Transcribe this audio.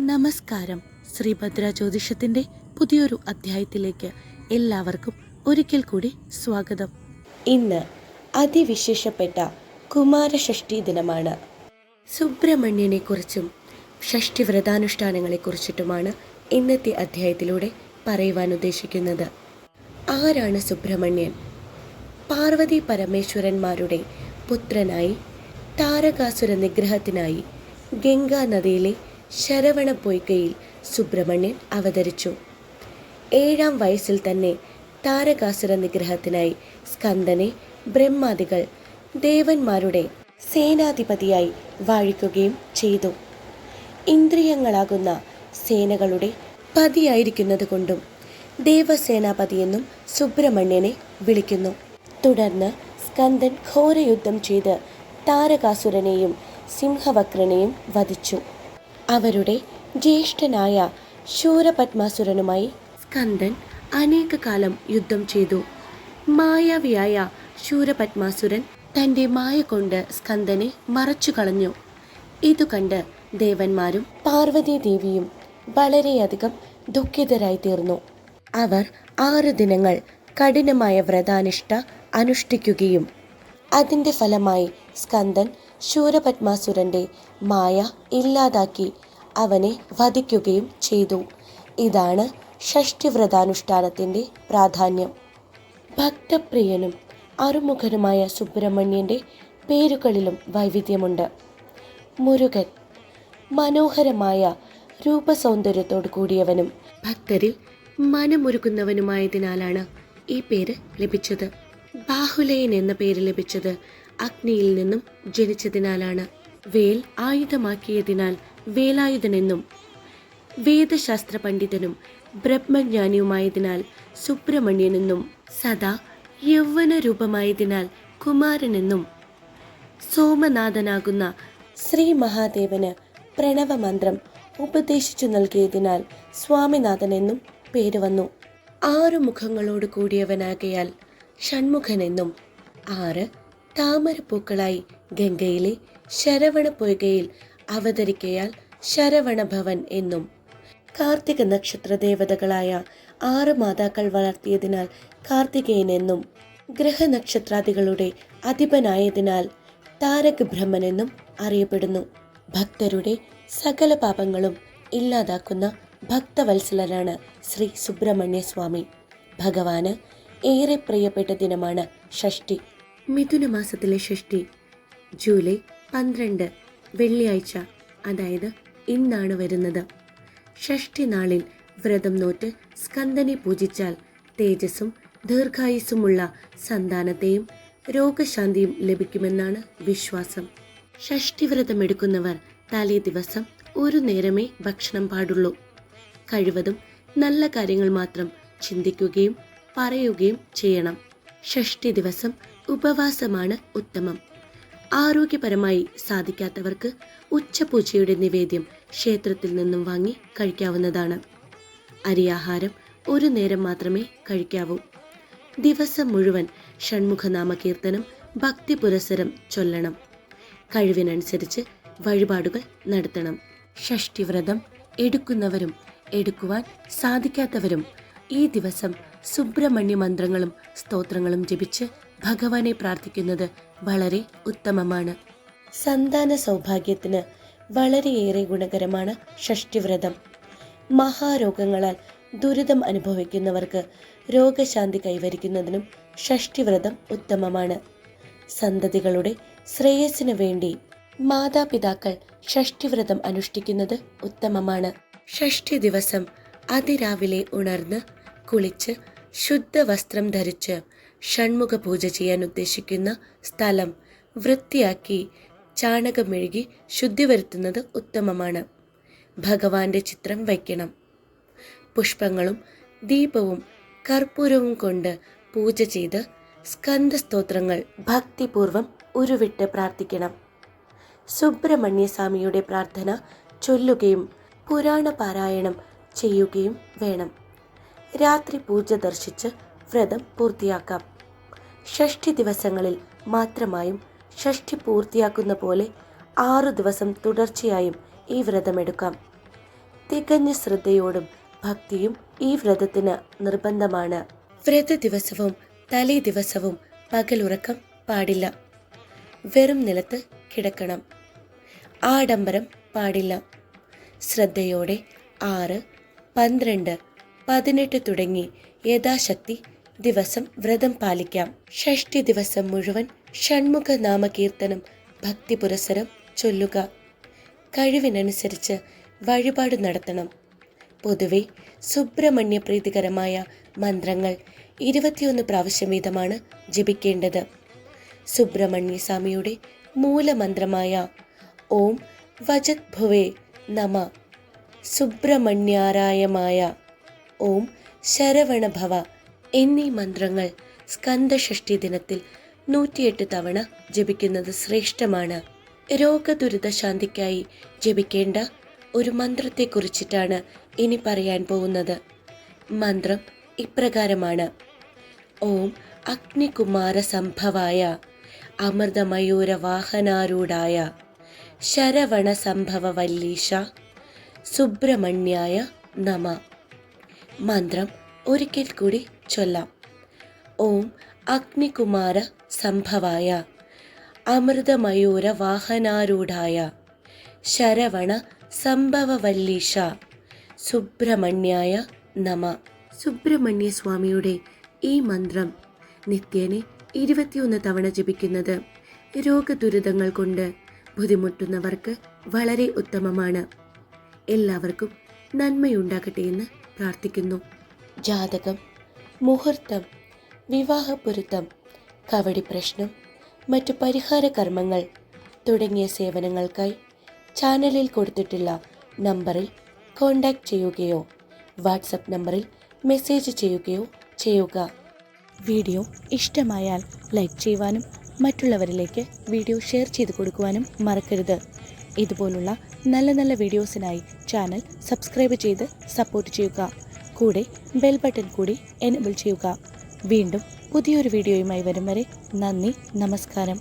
നമസ്കാരം. ശ്രീഭദ്ര ജ്യോതിഷത്തിന്റെ പുതിയൊരു അധ്യായത്തിലേക്ക് എല്ലാവർക്കും ഒരിക്കൽ കൂടി സ്വാഗതം. ഇന്ന് അതിവിശേഷപ്പെട്ട കുമാരഷഷ്ഠി ദിനമാണ്. സുബ്രഹ്മണ്യനെ കുറിച്ചും ഷഷ്ഠി വ്രതാനുഷ്ഠാനങ്ങളെക്കുറിച്ചിട്ടുമാണ് ഇന്നത്തെ അധ്യായത്തിലൂടെ പറയുവാൻ ഉദ്ദേശിക്കുന്നത്. ആരാണ് സുബ്രഹ്മണ്യൻ? പാർവതി പരമേശ്വരന്മാരുടെ പുത്രനായി താരകാസുര നിഗ്രഹത്തിനായി ഗംഗാ നദിയിലെ ശരവണ പൊയ്കയിൽ സുബ്രഹ്മണ്യൻ അവതരിച്ചു. 7-ാം വയസ്സിൽ തന്നെ താരകാസുര നിഗ്രഹത്തിനായി സ്കന്ദനെ ബ്രഹ്മാദികൾ ദേവന്മാരുടെ സേനാധിപതിയായി വാഴിക്കുകയും ചെയ്തു. ഇന്ദ്രിയങ്ങളാകുന്ന സേനകളുടെ പതിയായിരിക്കുന്നത് കൊണ്ടും ദേവസേനാപതിയെന്നും സുബ്രഹ്മണ്യനെ വിളിക്കുന്നു. തുടർന്ന് സ്കന്ദൻ ഘോരയുദ്ധം ചെയ്ത് താരകാസുരനെയും സിംഹവക്രനെയും വധിച്ചു. അവരുടെ ജ്യേഷ്ഠനായ ശൂരപത്മാസുരനുമായി സ്കന്ദൻ അനേക കാലം യുദ്ധം ചെയ്തു. മായാവിയായ ശൂരപത്മാസുരൻ തൻ്റെ മായ കൊണ്ട് സ്കന്ദനെ മറച്ചു കളഞ്ഞു. ഇതു കണ്ട് ദേവന്മാരും പാർവതി ദേവിയും വളരെയധികം ദുഃഖിതരായി തീർന്നു. അവർ 6 ദിനങ്ങൾ കഠിനമായ വ്രതാനിഷ്ഠ അനുഷ്ഠിക്കുകയും അതിൻ്റെ ഫലമായി സ്കന്ദൻ ശൂരപത്മാസുരൻ്റെ മായ ഇല്ലാതാക്കി അവനെ വധിക്കുകയും ചെയ്തു. ഇതാണ് ഷഷ്ഠി വ്രതാനുഷ്ഠാനത്തിൻ്റെ പ്രാധാന്യം. ഭക്തപ്രിയനും അറുമുഖനുമായ സുബ്രഹ്മണ്യൻ്റെ പേരുകളിലും വൈവിധ്യമുണ്ട്. മുരുകൻ മനോഹരമായ രൂപസൗന്ദര്യത്തോടു കൂടിയവനും ഭക്തരിൽ മനമുരുകുന്നവനുമായതിനാലാണ് ഈ പേര് ലഭിച്ചത്. ബാഹുലയൻ എന്ന പേര് ലഭിച്ചത് അഗ്നിയിൽ നിന്നും ജനിച്ചതിനാലാണ്. വേൽ ആയുധമാക്കിയതിനാൽ വേലായുധനെന്നും, വേദശാസ്ത്ര പണ്ഡിതനും ബ്രഹ്മജ്ഞാനിയുമായതിനാൽ സുബ്രഹ്മണ്യനെന്നും, സദാ യൗവന രൂപമായതിനാൽ കുമാരനെന്നും, സോമനാഥനാകുന്ന ശ്രീ മഹാദേവന് പ്രണവമന്ത്രം ഉപദേശിച്ചു നൽകിയതിനാൽ സ്വാമിനാഥനെന്നും പേര് വന്നു. 6 മുഖങ്ങളോട് കൂടിയവനാകയാൽ ഷൺമുഖനെന്നും, 6 താമരപ്പൂക്കളായി ഗംഗയിലെ ശരവണ പൊയ്കയിൽ അവതരിക്കയാൽ ശരവണഭവൻ എന്നും, കാർത്തിക നക്ഷത്ര ദേവതകളായ 6 മാതാക്കൾ വളർത്തിയതിനാൽ കാർത്തികേയനെന്നും, ഗ്രഹനക്ഷത്രാദികളുടെ അധിപനായതിനാൽ താരക ബ്രഹ്മനെന്നും അറിയപ്പെടുന്നു. ഭക്തരുടെ സകല പാപങ്ങളും ഇല്ലാതാക്കുന്ന ഭക്തവത്സലനാണ് ശ്രീ സുബ്രഹ്മണ്യ സ്വാമി. ഭഗവാന് ഏറെ പ്രിയപ്പെട്ട ദിനമാണ് ഷഷ്ഠി. മിഥുനമാസത്തിലെ ഷഷ്ഠി ജൂലൈ 12 വെള്ളിയാഴ്ച, അതായത് ഇന്നാണ് വരുന്നത്. ഷഷ്ഠി നാളിൽ വ്രതം നോറ്റ് സ്കന്ദനെ പൂജിച്ചാൽ തേജസ്സും ദീർഘായുസ്സുമുള്ള സന്താനത്തെയും രോഗശാന്തിയും ലഭിക്കുമെന്നാണ് വിശ്വാസം. ഷഷ്ഠി വ്രതം എടുക്കുന്നവർ തലേ ദിവസം ഒരു നേരമേ ഭക്ഷണം പാടുള്ളൂ. കഴിവതും നല്ല കാര്യങ്ങൾ മാത്രം ചിന്തിക്കുകയും പറയുകയും ചെയ്യണം. ഷഷ്ഠി ദിവസം ഉപവാസമാണ് ഉത്തമം. ആരോഗ്യപരമായി സാധിക്കാത്തവർക്ക് ഉച്ചപൂജയുടെ നിവേദ്യം ക്ഷേത്രത്തിൽ നിന്നും വാങ്ങി കഴിക്കാവുന്നതാണ്. അരിയാഹാരം ഒരു നേരം മാത്രമേ കഴിക്കാവൂ. ദിവസം മുഴുവൻ ഷൺമുഖനാമ കീർത്തനം ഭക്തി പുരസരം ചൊല്ലണം. കഴിവിനനുസരിച്ച് വഴിപാടുകൾ നടത്തണം. ഷഷ്ഠിവ്രതം എടുക്കുന്നവരും എടുക്കുവാൻ സാധിക്കാത്തവരും ഈ ദിവസം സുബ്രഹ്മണ്യ മന്ത്രങ്ങളും സ്തോത്രങ്ങളും ജപിച്ച് ഭഗവാനെ പ്രാർത്ഥിക്കുന്നത് വളരെ ഉത്തമമാണ്. സന്താന സൗഭാഗ്യത്തിന് വളരെയേറെ ഗുണകരമാണ് ഷഷ്ഠിവ്രതം. മഹാരോഗങ്ങളാൽ ദുരിതം അനുഭവിക്കുന്നവർക്ക് രോഗശാന്തി കൈവരിക്കുന്നതിനും ഷഷ്ഠിവ്രതം ഉത്തമമാണ്. സന്തതികളുടെ ശ്രേയസ്സിനു വേണ്ടി മാതാപിതാക്കൾ ഷഷ്ഠിവ്രതം അനുഷ്ഠിക്കുന്നത് ഉത്തമമാണ്. ഷഷ്ഠി ദിവസം അതിരാവിലെ ഉണർന്ന് കുളിച്ച് ശുദ്ധവസ്ത്രം ധരിച്ച് ഷൺമുഖ പൂജ ചെയ്യാൻ ഉദ്ദേശിക്കുന്ന സ്ഥലം വൃത്തിയാക്കി ചാണകം മെഴുകി ശുദ്ധി വരുത്തുന്നത് ഉത്തമമാണ്. ഭഗവാന്റെ ചിത്രം വയ്ക്കണം. പുഷ്പങ്ങളും ദീപവും കർപ്പൂരവും കൊണ്ട് പൂജ ചെയ്ത് സ്കന്ദസ്തോത്രങ്ങൾ ഭക്തിപൂർവം ഉരുവിട്ട് പ്രാർത്ഥിക്കണം. സുബ്രഹ്മണ്യസ്വാമിയുടെ പ്രാർത്ഥന ചൊല്ലുകയും പുരാണ പാരായണം ചെയ്യുകയും വേണം. രാത്രി പൂജ ദർശിച്ച് വ്രതം പൂർത്തിയാക്കാം. ഷഷ്ഠി ദിവസങ്ങളിൽ മാത്രമായും ഷഷ്ഠി പൂർത്തിയാക്കുന്ന പോലെ 6 ദിവസം തുടർച്ചയായും ഈ വ്രതമെടുക്കാം. തികഞ്ഞ ശ്രദ്ധയോടും ഭക്തിയും ഈ വ്രതത്തിന് നിർബന്ധമാണ്. വ്രത ദിവസവും തലേ ദിവസവും പകലുറക്കം പാടില്ല. വെറും നിലത്ത് കിടക്കണം. ആഡംബരം പാടില്ല. ശ്രദ്ധയോടെ 6, 12, 18 തുടങ്ങി യഥാശക്തി ദിവസം വ്രതം പാലിക്കാം. ഷഷ്ഠി ദിവസം മുഴുവൻ ഷൺമുഖ നാമകീർത്തനം ഭക്തി പുരസരം ചൊല്ലുക. കഴിവിനനുസരിച്ച് വഴിപാട് നടത്തണം. പൊതുവെ സുബ്രഹ്മണ്യ പ്രീതികരമായ മന്ത്രങ്ങൾ 21 പ്രാവശ്യം വീതമാണ് ജപിക്കേണ്ടത്. സുബ്രഹ്മണ്യ സ്വാമിയുടെ മൂലമന്ത്രമായ ഓം വജത് ഭുവേ നമ, സുബ്രഹ്മണ്യാരായമായ ഓം ശരവണഭവ എന്നീ മന്ത്രങ്ങൾ സ്കന്ദഷഷ്ഠി ദിനത്തിൽ 108 തവണ ജപിക്കുന്നത് ശ്രേഷ്ഠമാണ്. രോഗദുരിതശാന്തിക്കായി ജപിക്കേണ്ട ഒരു മന്ത്രത്തെക്കുറിച്ചിട്ടാണ് ഇനി പറയാൻ പോകുന്നത്. മന്ത്രം ഇപ്രകാരമാണ്: ഓം അഗ്നികുമാര സംഭവായ അമൃതമയൂരവാഹനാരൂഢായ ശരവണ സംഭവ വല്ലീശ സുബ്രഹ്മണ്യായ നമ. മന്ത്രം ഒരിക്കൽ കൂടി ചൊല്ലാം. ഓം അഗ്നികുമാര സംഭവായ അമൃതമയൂരവാഹനാരൂഢായ ശരവണ സംഭവ വല്ലീശ സുബ്രഹ്മണ്യായ നമ. സുബ്രഹ്മണ്യ സ്വാമിയുടെ ഈ മന്ത്രം നിത്യേനെ 21 തവണ ജപിക്കുന്നത് രോഗദുരിതങ്ങൾ കൊണ്ട് ബുദ്ധിമുട്ടുന്നവർക്ക് വളരെ ഉത്തമമാണ്. എല്ലാവർക്കും നന്മയുണ്ടാകട്ടെ എന്ന് പ്രാർത്ഥിക്കുന്നു. ജാതകം, മുഹൂർത്തം, വിവാഹപ്പൊരുത്തം, കവടി പ്രശ്നം, മറ്റു പരിഹാര കർമ്മങ്ങൾ തുടങ്ങിയ സേവനങ്ങൾക്കായി ചാനലിൽ കൊടുത്തിട്ടുള്ള നമ്പറിൽ കോൺടാക്റ്റ് ചെയ്യുകയോ വാട്സപ്പ് നമ്പറിൽ മെസ്സേജ് ചെയ്യുകയോ ചെയ്യുക. വീഡിയോ ഇഷ്ടമായാൽ ലൈക്ക് ചെയ്യുവാനും മറ്റുള്ളവരിലേക്ക് വീഡിയോ ഷെയർ ചെയ്ത് കൊടുക്കുവാനും മറക്കരുത്. ഇതുപോലുള്ള നല്ല നല്ല വീഡിയോസിനായി ചാനൽ സബ്സ്ക്രൈബ് ചെയ്ത് സപ്പോർട്ട് ചെയ്യുക. കൂടെ ബെൽ ബട്ടൺ കൂടി എനേബിൾ ചെയ്യുക. വീണ്ടും പുതിയൊരു വീഡിയോയുമായി വരും വരെ നന്ദി, നമസ്കാരം.